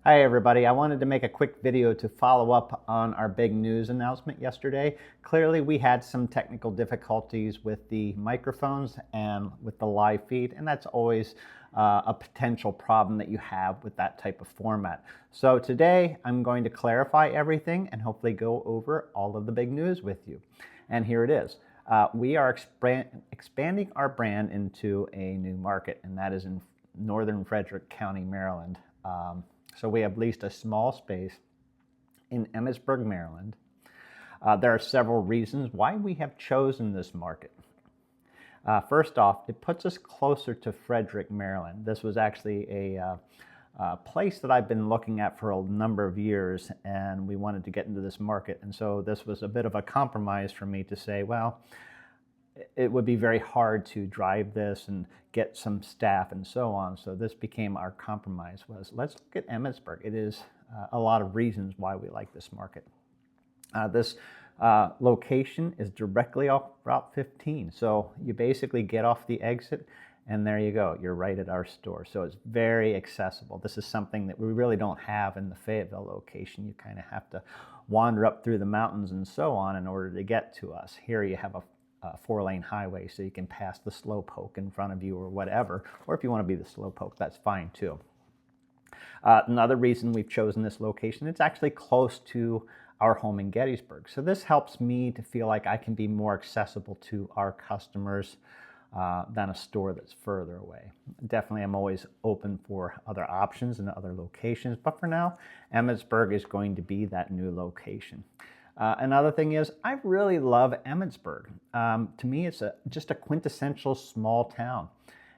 Hi everybody, I wanted to make a quick video to follow up on our big news announcement yesterday. Clearly we had some technical difficulties with the microphones and with the live feed, and that's always a potential problem that you have with that type of format. So today I'm going to clarify everything and hopefully go over all of the big news with you. And here it is. We are expanding our brand into a new market, and that is in northern Frederick County, Maryland. So we have leased a small space in Emmitsburg, Maryland. There are several reasons why we have chosen this market. First off, it puts us closer to Frederick, Maryland. This was actually a place that I've been looking at for a number of years, and we wanted to get into this market. And so this was a bit of a compromise for me to say, well, it would be very hard to drive this and get some staff and so on. So this became our compromise, was let's look at Emmitsburg. It is a lot of reasons why we like this market. This location is directly off Route 15. So you basically get off the exit and there you go. You're right at our store. So it's very accessible. This is something that we really don't have in the Fayetteville location. You kind of have to wander up through the mountains and so on in order to get to us. Here you have a four-lane highway, so you can pass the slowpoke in front of you or whatever, or if you want to be the slowpoke, that's fine too. Another reason we've chosen this location, it's actually close to our home in Gettysburg. So this helps me to feel like I can be more accessible to our customers than a store that's further away. Definitely, I'm always open for other options and other locations, but for now, Emmitsburg is going to be that new location. Another thing is, I really love Emmitsburg. To me, it's just a quintessential small town,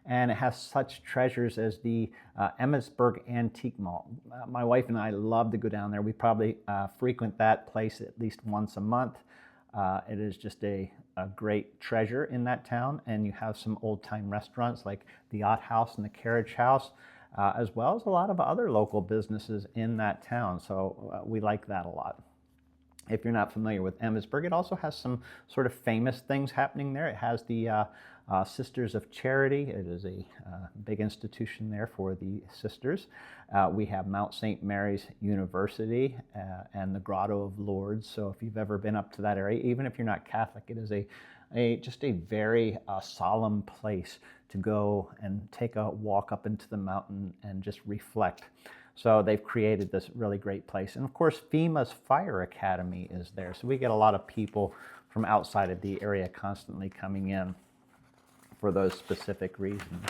and it has such treasures as the Emmitsburg Antique Mall. My wife and I love to go down there. We probably frequent that place at least once a month. It is just a great treasure in that town, and you have some old-time restaurants like the Yacht House and the Carriage House, as well as a lot of other local businesses in that town, so we like that a lot. If you're not familiar with Emmitsburg, it also has some sort of famous things happening there. It has the Sisters of Charity. It is a big institution there for the sisters. We have Mount St. Mary's University and the Grotto of Lourdes. So if you've ever been up to that area, even if you're not Catholic, it is just a very solemn place to go and take a walk up into the mountain and just reflect. So they've created this really great place. And of course, FEMA's Fire Academy is there. So we get a lot of people from outside of the area constantly coming in for those specific reasons.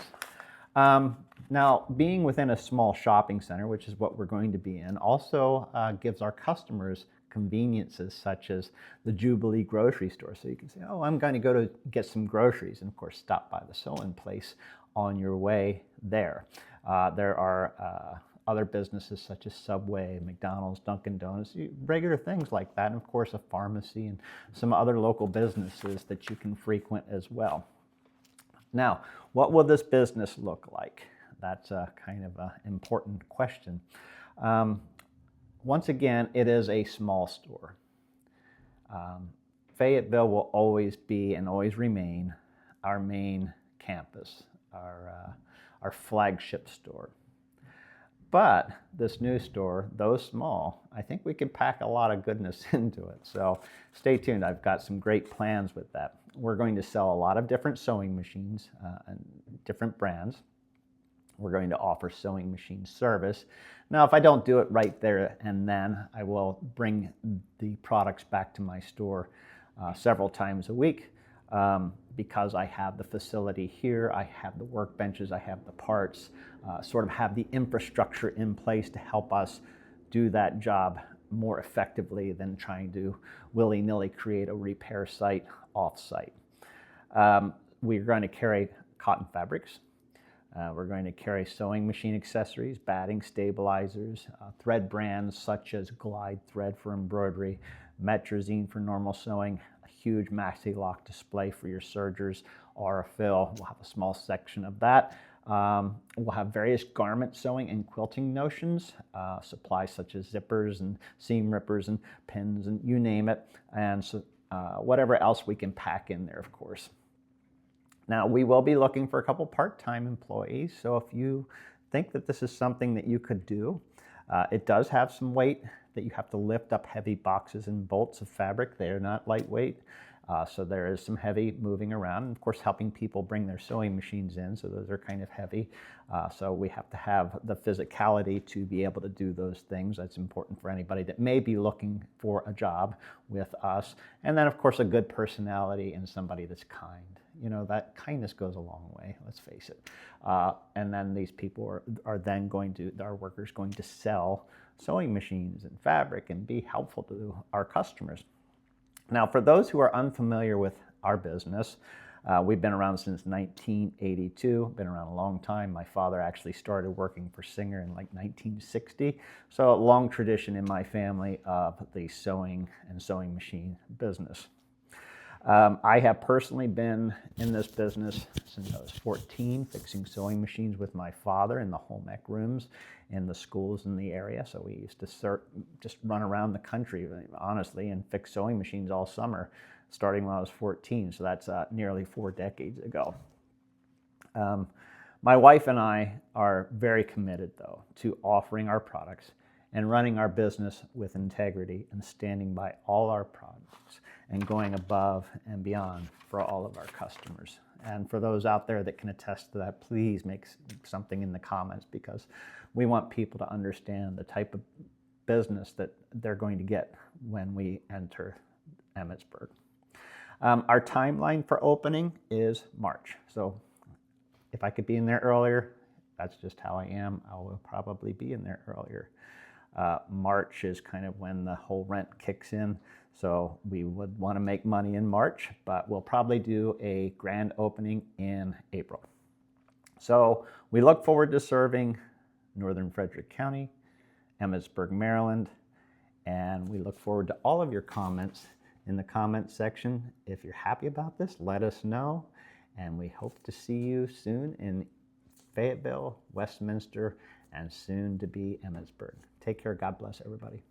Now, being within a small shopping center, which is what we're going to be in, also gives our customers conveniences such as the Jubilee grocery store. So you can say, oh, I'm going to go to get some groceries, and of course stop by the sewing place on your way there. There are other businesses such as Subway, McDonald's, Dunkin' Donuts, regular things like that, and of course a pharmacy and some other local businesses that you can frequent as well. Now, what will this business look like? That's a kind of an important question. Once again, it is a small store. Fayetteville will always be and always remain our main campus, our flagship store. But this new store, though small, I think we can pack a lot of goodness into it. So stay tuned. I've got some great plans with that. We're going to sell a lot of different sewing machines and different brands. We're going to offer sewing machine service. Now, if I don't do it right there and then, I will bring the products back to my store several times a week. Because I have the facility here, I have the workbenches, I have the parts, sort of have the infrastructure in place to help us do that job more effectively than trying to willy-nilly create a repair site off-site. We're going to carry cotton fabrics. We're going to carry sewing machine accessories, batting stabilizers, thread brands such as Glide thread for embroidery, Metrazine for normal sewing, a huge maxi-lock display for your sergers, Aurifil. We'll have a small section of that. We'll have various garment sewing and quilting notions, supplies such as zippers and seam rippers and pins and you name it, and so whatever else we can pack in there, of course. Now, we will be looking for a couple part-time employees, so if you think that this is something that you could do, It does have some weight that you have to lift up heavy boxes and bolts of fabric. They are not lightweight. So there is some heavy moving around, and of course helping people bring their sewing machines in, so those are kind of heavy. So we have to have the physicality to be able to do those things. That's important for anybody that may be looking for a job with us. And then of course a good personality and somebody that's kind. You know, that kindness goes a long way, let's face it. And then these people are then going to, our workers going to sell sewing machines and fabric and be helpful to our customers. Now, for those who are unfamiliar with our business, we've been around since 1982, been around a long time. My father actually started working for Singer in like 1960. So a long tradition in my family of the sewing and sewing machine business. I have personally been in this business since I was 14, fixing sewing machines with my father in the home ec rooms in the schools in the area. So we used to just run around the country, honestly, and fix sewing machines all summer, starting when I was 14. So that's nearly 4 decades ago. My wife and I are very committed, though, to offering our products and running our business with integrity and standing by all our products and going above and beyond for all of our customers. And for those out there that can attest to that, please make something in the comments, because we want people to understand the type of business that they're going to get when we enter Emmitsburg. Our timeline for opening is March. So if I could be in there earlier, that's just how I am. I will probably be in there earlier. March is kind of when the whole rent kicks in, so we would want to make money in March, but we'll probably do a grand opening in April. So we look forward to serving Northern Frederick County, Emmitsburg, Maryland, and we look forward to all of your comments in the comments section. If you're happy about this, let us know, and we hope to see you soon in Fayetteville, Westminster, and soon to be Emmitsburg. Take care. God bless everybody.